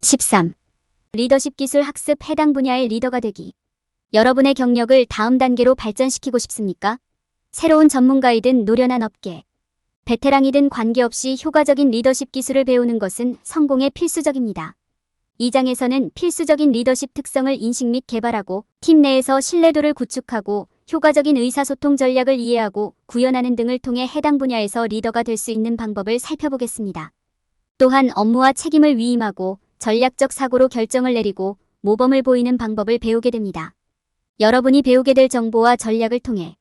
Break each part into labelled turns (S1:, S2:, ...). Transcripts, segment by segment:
S1: 13. 리더십 기술 학습 해당 분야의 리더가 되기. 여러분의 경력을 다음 단계로 발전시키고 싶습니까? 새로운 전문가이든 노련한 업계, 베테랑이든 관계없이 효과적인 리더십 기술을 배우는 것은 성공에 필수적입니다. 이 장에서는 필수적인 리더십 특성을 인식 및 개발하고 팀 내에서 신뢰도를 구축하고 효과적인 의사소통 전략을 이해하고 구현하는 등을 통해 해당 분야에서 리더가 될 수 있는 방법을 살펴보겠습니다. 또한 업무와 책임을 위임하고 전략적 사고로 결정을 내리고 모범을 보이는 방법을 배우게 됩니다. 여러분이 배우게 될 정보와 전략을 통해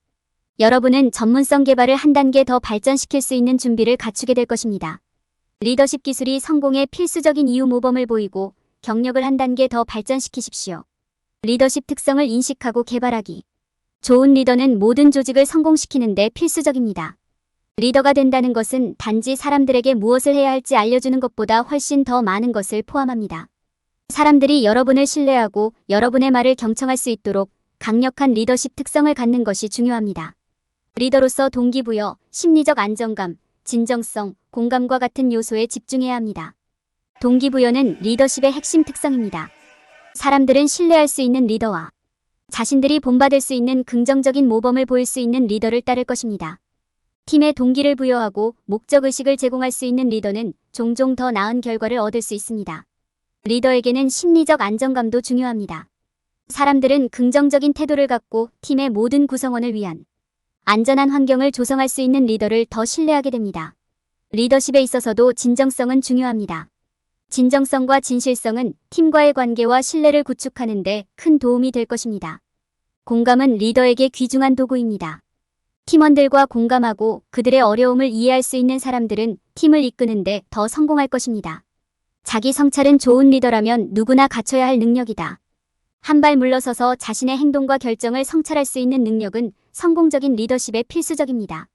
S1: 여러분은 전문성 개발을 한 단계 더 발전시킬 수 있는 준비를 갖추게 될 것입니다. 리더십 기술이 성공의 필수적인 이유 모범을 보이고 경력을 한 단계 더 발전시키십시오. 리더십 특성을 인식하고 개발하기. 좋은 리더는 모든 조직을 성공시키는 데 필수적입니다. 리더가 된다는 것은 단지 사람들에게 무엇을 해야 할지 알려주는 것보다 훨씬 더 많은 것을 포함합니다. 사람들이 여러분을 신뢰하고 여러분의 말을 경청할 수 있도록 강력한 리더십 특성을 갖는 것이 중요합니다. 리더로서 동기부여, 심리적 안정감, 진정성, 공감과 같은 요소에 집중해야 합니다. 동기부여는 리더십의 핵심 특성입니다. 사람들은 신뢰할 수 있는 리더와 자신들이 본받을 수 있는 긍정적인 모범을 보일 수 있는 리더를 따를 것입니다. 팀에 동기를 부여하고 목적의식을 제공할 수 있는 리더는 종종 더 나은 결과를 얻을 수 있습니다. 리더에게는 심리적 안정감도 중요합니다. 사람들은 긍정적인 태도를 갖고 팀의 모든 구성원을 위한 안전한 환경을 조성할 수 있는 리더를 더 신뢰하게 됩니다. 리더십에 있어서도 진정성은 중요합니다. 진정성과 진실성은 팀과의 관계와 신뢰를 구축하는 데 큰 도움이 될 것입니다. 공감은 리더에게 귀중한 도구입니다. 팀원들과 공감하고 그들의 어려움을 이해할 수 있는 사람들은 팀을 이끄는 데 더 성공할 것입니다. 자기 성찰은 좋은 리더라면 누구나 갖춰야 할 능력이다. 한 발 물러서서 자신의 행동과 결정을 성찰할 수 있는 능력은 성공적인 리더십에 필수적입니다.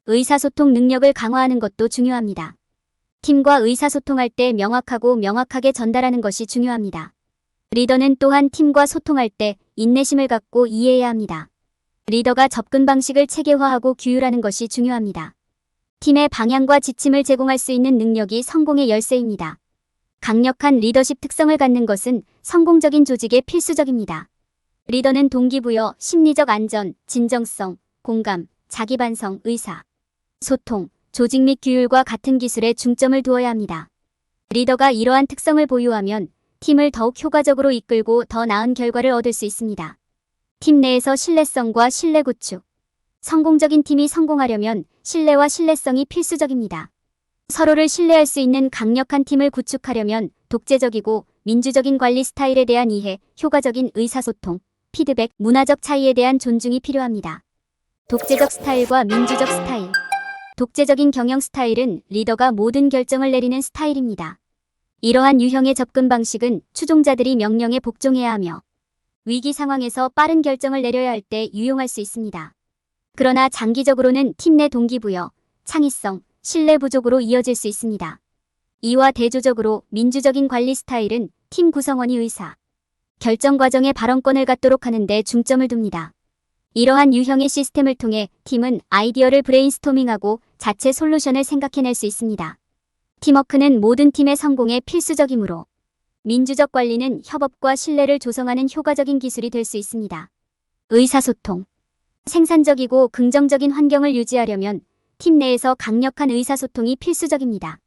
S1: 의사소통 능력을 강화하는 것도 중요합니다. 팀과 의사소통할 때 명확하게 전달하는 것이 중요합니다. 리더는 또한 팀과 소통할 때 인내심을 갖고 이해해야 합니다. 리더가 접근 방식을 체계화하고 규율하는 것이 중요합니다. 팀의 방향과 지침을 제공할 수 있는 능력이 성공의 열쇠입니다. 강력한 리더십 특성을 갖는 것은 성공적인 조직에 필수적입니다. 리더는 동기부여, 심리적 안전, 진정성, 공감, 자기반성, 의사, 소통, 조직 및 규율과 같은 기술에 중점을 두어야 합니다. 리더가 이러한 특성을 보유하면 팀을 더욱 효과적으로 이끌고 더 나은 결과를 얻을 수 있습니다. 팀 내에서 신뢰성과 신뢰 구축. 성공적인 팀이 성공하려면 신뢰와 신뢰성이 필수적입니다. 서로를 신뢰할 수 있는 강력한 팀을 구축하려면 독재적이고 민주적인 관리 스타일에 대한 이해, 효과적인 의사소통, 피드백, 문화적 차이에 대한 존중이 필요합니다. 독재적 스타일과 민주적 스타일. 독재적인 경영 스타일은 리더가 모든 결정을 내리는 스타일입니다. 이러한 유형의 접근 방식은 추종자들이 명령에 복종해야 하며 위기 상황에서 빠른 결정을 내려야 할 때 유용할 수 있습니다. 그러나 장기적으로는 팀 내 동기부여, 창의성, 신뢰 부족으로 이어질 수 있습니다. 이와 대조적으로 민주적인 관리 스타일은 팀 구성원이 의사, 결정 과정에 발언권을 갖도록 하는 데 중점을 둡니다. 이러한 유형의 시스템을 통해 팀은 아이디어를 브레인스토밍하고 자체 솔루션을 생각해낼 수 있습니다. 팀워크는 모든 팀의 성공에 필수적이므로 민주적 관리는 협업과 신뢰를 조성하는 효과적인 기술이 될 수 있습니다. 의사소통. 생산적이고 긍정적인 환경을 유지하려면 팀 내에서 강력한 의사소통이 필수적입니다.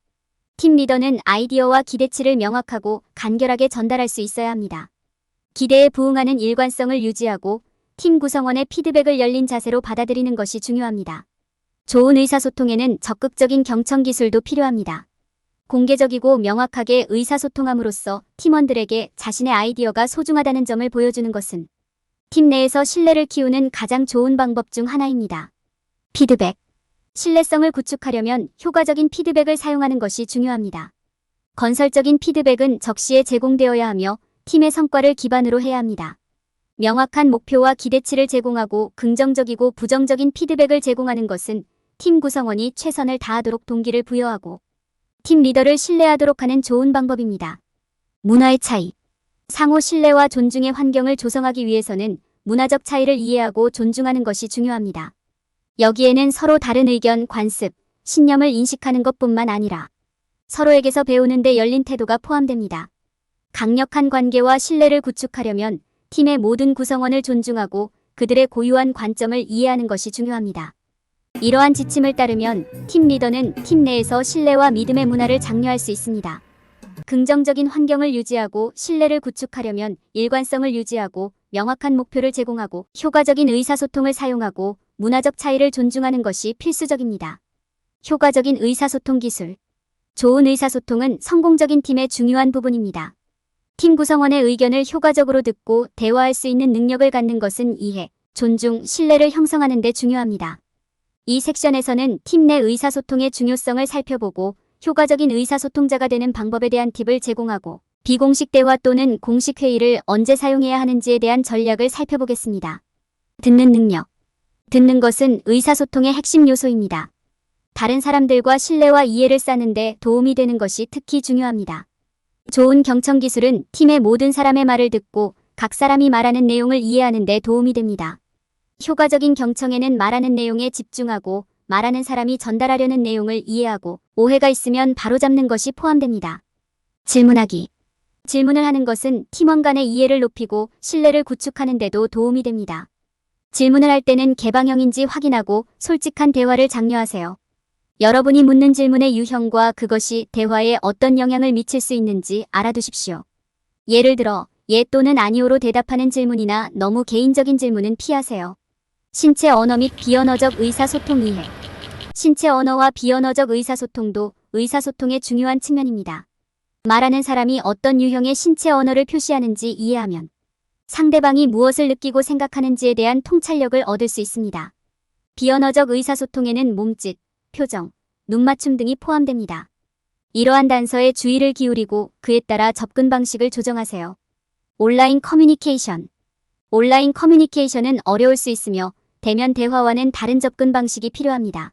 S1: 팀 리더는 아이디어와 기대치를 명확하고 간결하게 전달할 수 있어야 합니다. 기대에 부응하는 일관성을 유지하고 팀 구성원의 피드백을 열린 자세로 받아들이는 것이 중요합니다. 좋은 의사소통에는 적극적인 경청 기술도 필요합니다. 공개적이고 명확하게 의사소통함으로써 팀원들에게 자신의 아이디어가 소중하다는 점을 보여주는 것은 팀 내에서 신뢰를 키우는 가장 좋은 방법 중 하나입니다. 피드백. 신뢰성을 구축하려면 효과적인 피드백을 사용하는 것이 중요합니다. 건설적인 피드백은 적시에 제공되어야 하며 팀의 성과를 기반으로 해야 합니다. 명확한 목표와 기대치를 제공하고 긍정적이고 부정적인 피드백을 제공하는 것은 팀 구성원이 최선을 다하도록 동기를 부여하고 팀 리더를 신뢰하도록 하는 좋은 방법입니다. 문화의 차이. 상호 신뢰와 존중의 환경을 조성하기 위해서는 문화적 차이를 이해하고 존중하는 것이 중요합니다. 여기에는 서로 다른 의견, 관습, 신념을 인식하는 것뿐만 아니라 서로에게서 배우는 데 열린 태도가 포함됩니다. 강력한 관계와 신뢰를 구축하려면 팀의 모든 구성원을 존중하고 그들의 고유한 관점을 이해하는 것이 중요합니다. 이러한 지침을 따르면 팀 리더는 팀 내에서 신뢰와 믿음의 문화를 장려할 수 있습니다. 긍정적인 환경을 유지하고 신뢰를 구축하려면 일관성을 유지하고 명확한 목표를 제공하고 효과적인 의사소통을 사용하고 문화적 차이를 존중하는 것이 필수적입니다. 효과적인 의사소통 기술. 좋은 의사소통은 성공적인 팀의 중요한 부분입니다. 팀 구성원의 의견을 효과적으로 듣고 대화할 수 있는 능력을 갖는 것은 이해, 존중, 신뢰를 형성하는 데 중요합니다. 이 섹션에서는 팀 내 의사소통의 중요성을 살펴보고 효과적인 의사소통자가 되는 방법에 대한 팁을 제공하고 비공식 대화 또는 공식 회의를 언제 사용해야 하는지에 대한 전략을 살펴보겠습니다. 듣는 능력. 듣는 것은 의사소통의 핵심 요소입니다. 다른 사람들과 신뢰와 이해를 쌓는 데 도움이 되는 것이 특히 중요합니다. 좋은 경청 기술은 팀의 모든 사람의 말을 듣고 각 사람이 말하는 내용을 이해하는 데 도움이 됩니다. 효과적인 경청에는 말하는 내용에 집중하고 말하는 사람이 전달하려는 내용을 이해하고 오해가 있으면 바로잡는 것이 포함됩니다. 질문하기. 질문을 하는 것은 팀원 간의 이해를 높이고 신뢰를 구축하는 데도 도움이 됩니다. 질문을 할 때는 개방형인지 확인하고 솔직한 대화를 장려하세요. 여러분이 묻는 질문의 유형과 그것이 대화에 어떤 영향을 미칠 수 있는지 알아두십시오. 예를 들어, 예 또는 아니오로 대답하는 질문이나 너무 개인적인 질문은 피하세요. 신체 언어 및 비언어적 의사소통 이해. 신체 언어와 비언어적 의사소통도 의사소통의 중요한 측면입니다. 말하는 사람이 어떤 유형의 신체 언어를 표시하는지 이해하면 상대방이 무엇을 느끼고 생각하는지에 대한 통찰력을 얻을 수 있습니다. 비언어적 의사소통에는 몸짓, 표정, 눈맞춤 등이 포함됩니다. 이러한 단서에 주의를 기울이고 그에 따라 접근 방식을 조정하세요. 온라인 커뮤니케이션. 온라인 커뮤니케이션은 어려울 수 있으며 대면 대화와는 다른 접근 방식이 필요합니다.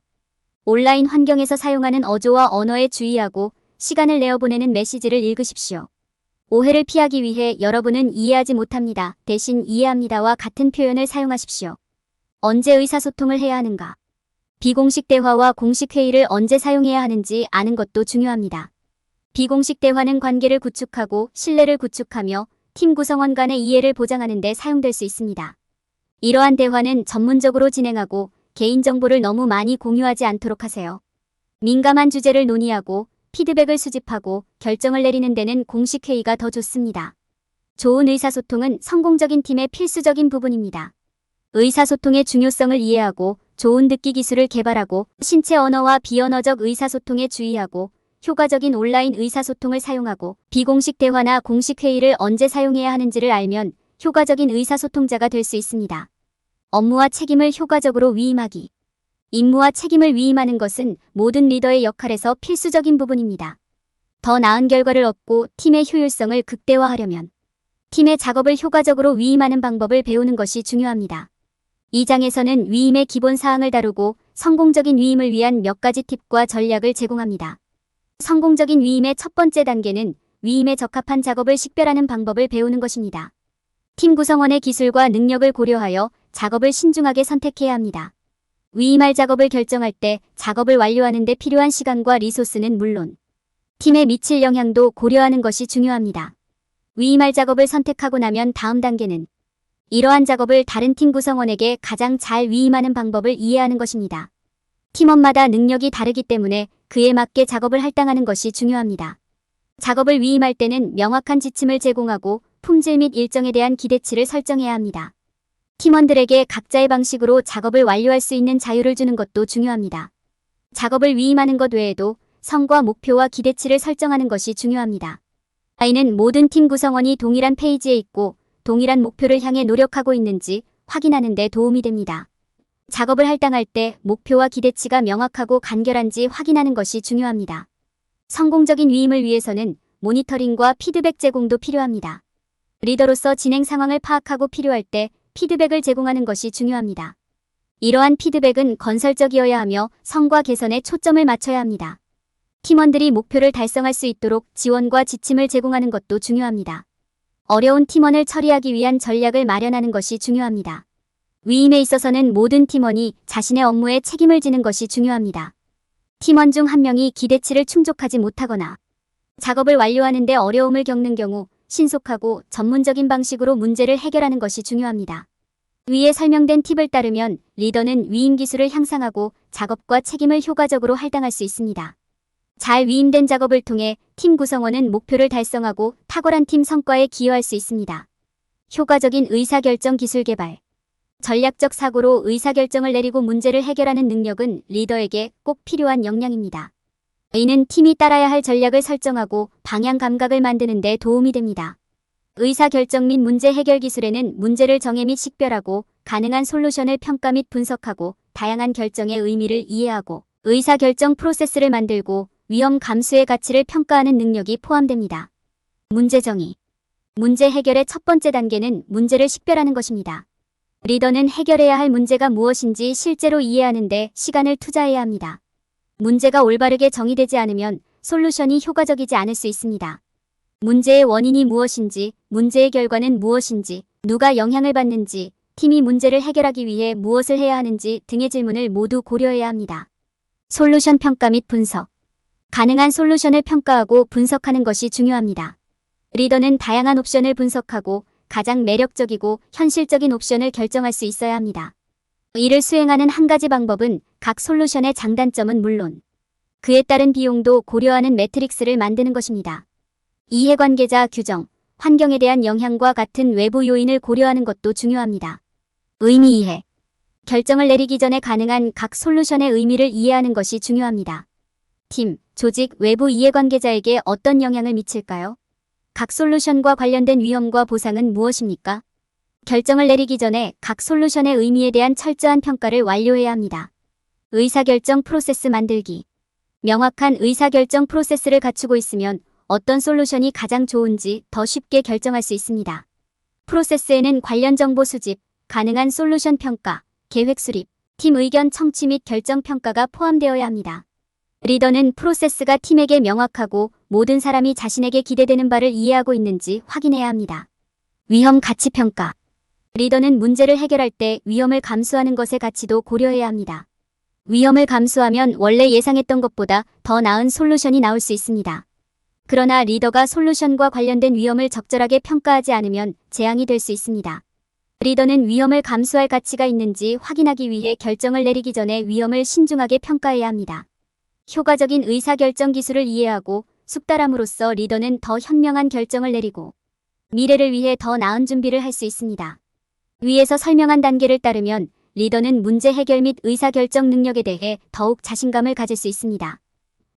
S1: 온라인 환경에서 사용하는 어조와 언어에 주의하고 시간을 내어 보내는 메시지를 읽으십시오. 오해를 피하기 위해 여러분은 이해하지 못합니다. 대신 이해합니다와 같은 표현을 사용하십시오. 언제 의사소통을 해야 하는가? 비공식 대화와 공식 회의를 언제 사용해야 하는지 아는 것도 중요합니다. 비공식 대화는 관계를 구축하고 신뢰를 구축하며 팀 구성원 간의 이해를 보장하는 데 사용될 수 있습니다. 이러한 대화는 전문적으로 진행하고 개인정보를 너무 많이 공유하지 않도록 하세요. 민감한 주제를 논의하고 피드백을 수집하고 결정을 내리는 데는 공식 회의가 더 좋습니다. 좋은 의사소통은 성공적인 팀의 필수적인 부분입니다. 의사소통의 중요성을 이해하고 좋은 듣기 기술을 개발하고 신체 언어와 비언어적 의사소통에 주의하고 효과적인 온라인 의사소통을 사용하고 비공식 대화나 공식 회의를 언제 사용해야 하는지를 알면 효과적인 의사소통자가 될 수 있습니다. 업무와 책임을 효과적으로 위임하기. 임무와 책임을 위임하는 것은 모든 리더의 역할에서 필수적인 부분입니다. 더 나은 결과를 얻고 팀의 효율성을 극대화하려면 팀의 작업을 효과적으로 위임하는 방법을 배우는 것이 중요합니다. 이 장에서는 위임의 기본 사항을 다루고 성공적인 위임을 위한 몇 가지 팁과 전략을 제공합니다. 성공적인 위임의 첫 번째 단계는 위임에 적합한 작업을 식별하는 방법을 배우는 것입니다. 팀 구성원의 기술과 능력을 고려하여 작업을 신중하게 선택해야 합니다. 위임할 작업을 결정할 때 작업을 완료하는 데 필요한 시간과 리소스는 물론 팀에 미칠 영향도 고려하는 것이 중요합니다. 위임할 작업을 선택하고 나면 다음 단계는 이러한 작업을 다른 팀 구성원에게 가장 잘 위임하는 방법을 이해하는 것입니다. 팀원마다 능력이 다르기 때문에 그에 맞게 작업을 할당하는 것이 중요합니다. 작업을 위임할 때는 명확한 지침을 제공하고 품질 및 일정에 대한 기대치를 설정해야 합니다. 팀원들에게 각자의 방식으로 작업을 완료할 수 있는 자유를 주는 것도 중요합니다. 작업을 위임하는 것 외에도 성과 목표와 기대치를 설정하는 것이 중요합니다. 이는 모든 팀 구성원이 동일한 페이지에 있고 동일한 목표를 향해 노력하고 있는지 확인하는 데 도움이 됩니다. 작업을 할당할 때 목표와 기대치가 명확하고 간결한지 확인하는 것이 중요합니다. 성공적인 위임을 위해서는 모니터링과 피드백 제공도 필요합니다. 리더로서 진행 상황을 파악하고 필요할 때 피드백을 제공하는 것이 중요합니다. 이러한 피드백은 건설적이어야 하며 성과 개선에 초점을 맞춰야 합니다. 팀원들이 목표를 달성할 수 있도록 지원과 지침을 제공하는 것도 중요합니다. 어려운 팀원을 처리하기 위한 전략을 마련하는 것이 중요합니다. 위임에 있어서는 모든 팀원이 자신의 업무에 책임을 지는 것이 중요합니다. 팀원 중 한 명이 기대치를 충족하지 못하거나 작업을 완료하는 데 어려움을 겪는 경우 신속하고 전문적인 방식으로 문제를 해결하는 것이 중요합니다. 위에 설명된 팁을 따르면 리더는 위임 기술을 향상하고 작업과 책임을 효과적으로 할당할 수 있습니다. 잘 위임된 작업을 통해 팀 구성원은 목표를 달성하고 탁월한 팀 성과에 기여할 수 있습니다. 효과적인 의사결정 기술 개발. 전략적 사고로 의사결정을 내리고 문제를 해결하는 능력은 리더에게 꼭 필요한 역량입니다. 이는 팀이 따라야 할 전략을 설정하고 방향 감각을 만드는 데 도움이 됩니다. 의사결정 및 문제 해결 기술에는 문제를 정의 및 식별하고 가능한 솔루션을 평가 및 분석하고 다양한 결정의 의미를 이해하고 의사결정 프로세스를 만들고 위험 감수의 가치를 평가하는 능력이 포함됩니다. 문제 정의. 문제 해결의 첫 번째 단계는 문제를 식별하는 것입니다. 리더는 해결해야 할 문제가 무엇인지 실제로 이해하는 데 시간을 투자해야 합니다. 문제가 올바르게 정의되지 않으면 솔루션이 효과적이지 않을 수 있습니다. 문제의 원인이 무엇인지, 문제의 결과는 무엇인지, 누가 영향을 받는지, 팀이 문제를 해결하기 위해 무엇을 해야 하는지 등의 질문을 모두 고려해야 합니다. 솔루션 평가 및 분석. 가능한 솔루션을 평가하고 분석하는 것이 중요합니다. 리더는 다양한 옵션을 분석하고 가장 매력적이고 현실적인 옵션을 결정할 수 있어야 합니다. 이를 수행하는 한 가지 방법은 각 솔루션의 장단점은 물론 그에 따른 비용도 고려하는 매트릭스를 만드는 것입니다. 이해관계자 규정, 환경에 대한 영향과 같은 외부 요인을 고려하는 것도 중요합니다. 의미 이해. 결정을 내리기 전에 가능한 각 솔루션의 의미를 이해하는 것이 중요합니다. 팀, 조직, 외부 이해관계자에게 어떤 영향을 미칠까요? 각 솔루션과 관련된 위험과 보상은 무엇입니까? 결정을 내리기 전에 각 솔루션의 의미에 대한 철저한 평가를 완료해야 합니다. 의사결정 프로세스 만들기. 명확한 의사결정 프로세스를 갖추고 있으면 어떤 솔루션이 가장 좋은지 더 쉽게 결정할 수 있습니다. 프로세스에는 관련 정보 수집, 가능한 솔루션 평가, 계획 수립, 팀 의견 청취 및 결정 평가가 포함되어야 합니다. 리더는 프로세스가 팀에게 명확하고 모든 사람이 자신에게 기대되는 바를 이해하고 있는지 확인해야 합니다. 위험 가치 평가. 리더는 문제를 해결할 때 위험을 감수하는 것의 가치도 고려해야 합니다. 위험을 감수하면 원래 예상했던 것보다 더 나은 솔루션이 나올 수 있습니다. 그러나 리더가 솔루션과 관련된 위험을 적절하게 평가하지 않으면 재앙이 될 수 있습니다. 리더는 위험을 감수할 가치가 있는지 확인하기 위해 결정을 내리기 전에 위험을 신중하게 평가해야 합니다. 효과적인 의사결정 기술을 이해하고 숙달함으로써 리더는 더 현명한 결정을 내리고 미래를 위해 더 나은 준비를 할 수 있습니다. 위에서 설명한 단계를 따르면 리더는 문제 해결 및 의사결정 능력에 대해 더욱 자신감을 가질 수 있습니다.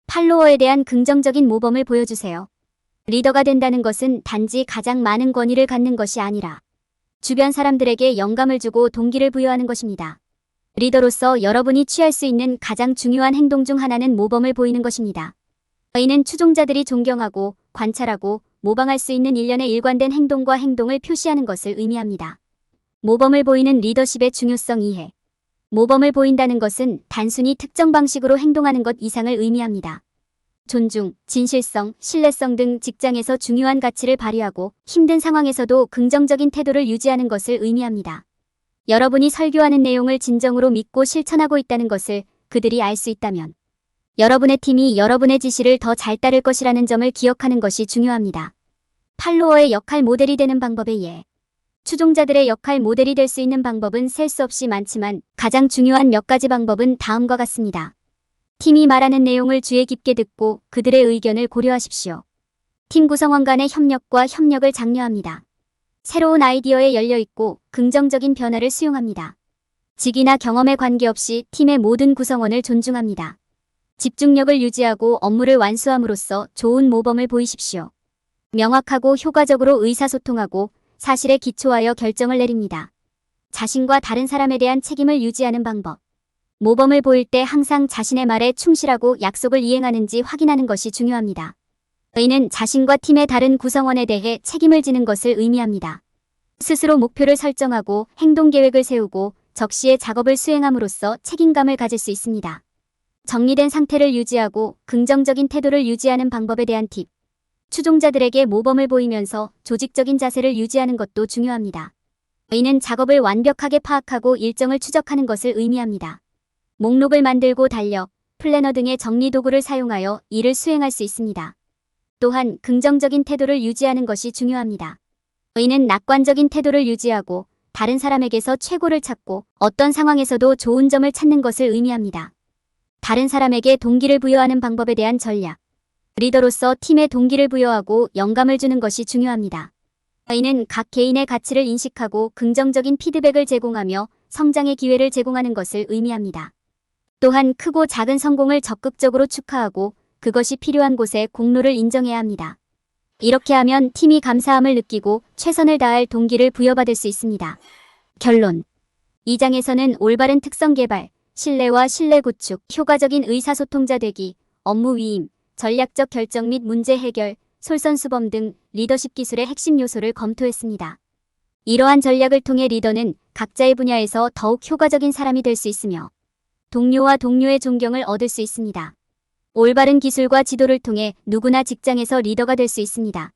S1: 팔로워에 대한 긍정적인 모범을 보여주세요. 리더가 된다는 것은 단지 가장 많은 권위를 갖는 것이 아니라 주변 사람들에게 영감을 주고 동기를 부여하는 것입니다. 리더로서 여러분이 취할 수 있는 가장 중요한 행동 중 하나는 모범을 보이는 것입니다. 이는 추종자들이 존경하고 관찰하고 모방할 수 있는 일련의 일관된 행동과 행동을 표시하는 것을 의미합니다. 모범을 보이는 리더십의 중요성 이해. 모범을 보인다는 것은 단순히 특정 방식으로 행동하는 것 이상을 의미합니다. 존중, 진실성, 신뢰성 등 직장에서 중요한 가치를 발휘하고 힘든 상황에서도 긍정적인 태도를 유지하는 것을 의미합니다. 여러분이 설교하는 내용을 진정으로 믿고 실천하고 있다는 것을 그들이 알 수 있다면 여러분의 팀이 여러분의 지시를 더 잘 따를 것이라는 점을 기억하는 것이 중요합니다. 팔로워의 역할 모델이 되는 방법의 예. 추종자들의 역할 모델이 될 수 있는 방법은 셀 수 없이 많지만 가장 중요한 몇 가지 방법은 다음과 같습니다. 팀이 말하는 내용을 주의 깊게 듣고 그들의 의견을 고려하십시오. 팀 구성원 간의 협력과 협력을 장려합니다. 새로운 아이디어에 열려있고 긍정적인 변화를 수용합니다. 직위나 경험에 관계없이 팀의 모든 구성원을 존중합니다. 집중력을 유지하고 업무를 완수함으로써 좋은 모범을 보이십시오. 명확하고 효과적으로 의사소통하고 사실에 기초하여 결정을 내립니다. 자신과 다른 사람에 대한 책임을 유지하는 방법. 모범을 보일 때 항상 자신의 말에 충실하고 약속을 이행하는지 확인하는 것이 중요합니다. 이는 자신과 팀의 다른 구성원에 대해 책임을 지는 것을 의미합니다. 스스로 목표를 설정하고 행동 계획을 세우고 적시에 작업을 수행함으로써 책임감을 가질 수 있습니다. 정리된 상태를 유지하고 긍정적인 태도를 유지하는 방법에 대한 팁. 추종자들에게 모범을 보이면서 조직적인 자세를 유지하는 것도 중요합니다. 이는 작업을 완벽하게 파악하고 일정을 추적하는 것을 의미합니다. 목록을 만들고 달력, 플래너 등의 정리 도구를 사용하여 일을 수행할 수 있습니다. 또한 긍정적인 태도를 유지하는 것이 중요합니다. 이는 낙관적인 태도를 유지하고 다른 사람에게서 최고를 찾고 어떤 상황에서도 좋은 점을 찾는 것을 의미합니다. 다른 사람에게 동기를 부여하는 방법에 대한 전략. 리더로서 팀에 동기를 부여하고 영감을 주는 것이 중요합니다. 이는 각 개인의 가치를 인식하고 긍정적인 피드백을 제공하며 성장의 기회를 제공하는 것을 의미합니다. 또한 크고 작은 성공을 적극적으로 축하하고 그것이 필요한 곳에 공로를 인정해야 합니다. 이렇게 하면 팀이 감사함을 느끼고 최선을 다할 동기를 부여받을 수 있습니다. 결론. 이 장에서는 올바른 특성 개발, 신뢰와 신뢰 구축, 효과적인 의사소통자 되기, 업무 위임, 전략적 결정 및 문제 해결, 솔선수범 등 리더십 기술의 핵심 요소를 검토했습니다. 이러한 전략을 통해 리더는 각자의 분야에서 더욱 효과적인 사람이 될 수 있으며 동료와 동료의 존경을 얻을 수 있습니다. 올바른 기술과 지도를 통해 누구나 직장에서 리더가 될 수 있습니다.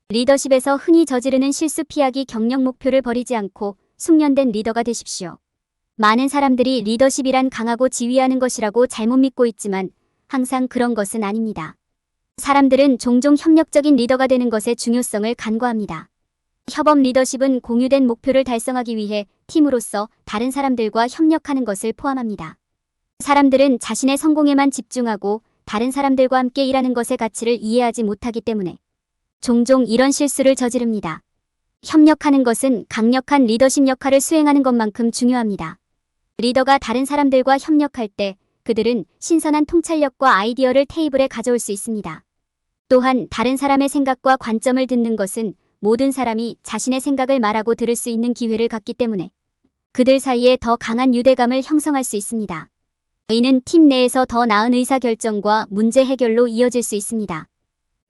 S1: 리더십에서 흔히 저지르는 실수 피하기 경력 목표를 버리지 않고 숙련된 리더가 되십시오. 많은 사람들이 리더십이란 강하고 지휘하는 것이라고 잘못 믿고 있지만 항상 그런 것은 아닙니다. 사람들은 종종 협력적인 리더가 되는 것의 중요성을 간과합니다. 협업 리더십은 공유된 목표를 달성하기 위해 팀으로서 다른 사람들과 협력하는 것을 포함합니다. 사람들은 자신의 성공에만 집중하고 다른 사람들과 함께 일하는 것의 가치를 이해하지 못하기 때문에 종종 이런 실수를 저지릅니다. 협력하는 것은 강력한 리더십 역할을 수행하는 것만큼 중요합니다. 리더가 다른 사람들과 협력할 때 그들은 신선한 통찰력과 아이디어를 테이블에 가져올 수 있습니다. 또한 다른 사람의 생각과 관점을 듣는 것은 모든 사람이 자신의 생각을 말하고 들을 수 있는 기회를 갖기 때문에 그들 사이에 더 강한 유대감을 형성할 수 있습니다. 이는 팀 내에서 더 나은 의사결정과 문제 해결로 이어질 수 있습니다.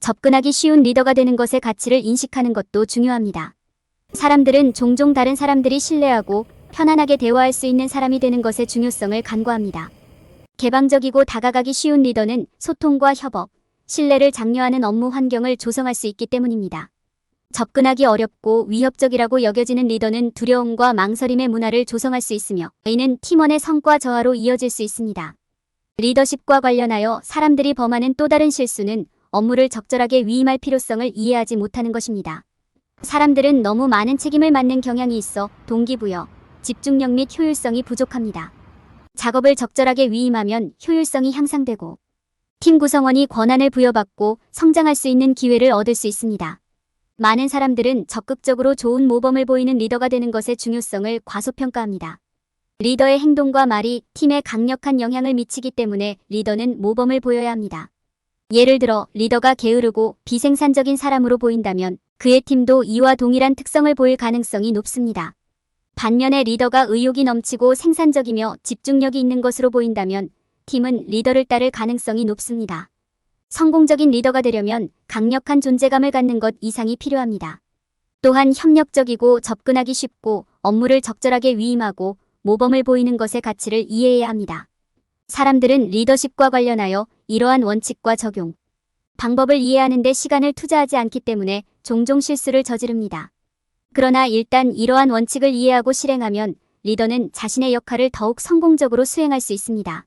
S1: 접근하기 쉬운 리더가 되는 것의 가치를 인식하는 것도 중요합니다. 사람들은 종종 다른 사람들이 신뢰하고 편안하게 대화할 수 있는 사람이 되는 것의 중요성을 간과합니다. 개방적이고 다가가기 쉬운 리더는 소통과 협업, 신뢰를 장려하는 업무 환경을 조성할 수 있기 때문입니다. 접근하기 어렵고 위협적이라고 여겨지는 리더는 두려움과 망설임의 문화를 조성할 수 있으며 이는 팀원의 성과 저하로 이어질 수 있습니다. 리더십과 관련하여 사람들이 범하는 또 다른 실수는 업무를 적절하게 위임할 필요성을 이해하지 못하는 것입니다. 사람들은 너무 많은 책임을 맡는 경향이 있어 동기부여, 집중력 및 효율성이 부족합니다. 작업을 적절하게 위임하면 효율성이 향상되고 팀 구성원이 권한을 부여받고 성장할 수 있는 기회를 얻을 수 있습니다. 많은 사람들은 적극적으로 좋은 모범을 보이는 리더가 되는 것의 중요성을 과소평가합니다. 리더의 행동과 말이 팀에 강력한 영향을 미치기 때문에 리더는 모범을 보여야 합니다. 예를 들어 리더가 게으르고 비생산적인 사람으로 보인다면 그의 팀도 이와 동일한 특성을 보일 가능성이 높습니다. 반면에 리더가 의욕이 넘치고 생산적이며 집중력이 있는 것으로 보인다면 팀은 리더를 따를 가능성이 높습니다. 성공적인 리더가 되려면 강력한 존재감을 갖는 것 이상이 필요합니다. 또한 협력적이고 접근하기 쉽고 업무를 적절하게 위임하고 모범을 보이는 것의 가치를 이해해야 합니다. 사람들은 리더십과 관련하여 이러한 원칙과 적용 방법을 이해하는 데 시간을 투자하지 않기 때문에 종종 실수를 저지릅니다. 그러나 일단 이러한 원칙을 이해하고 실행하면 리더는 자신의 역할을 더욱 성공적으로 수행할 수 있습니다.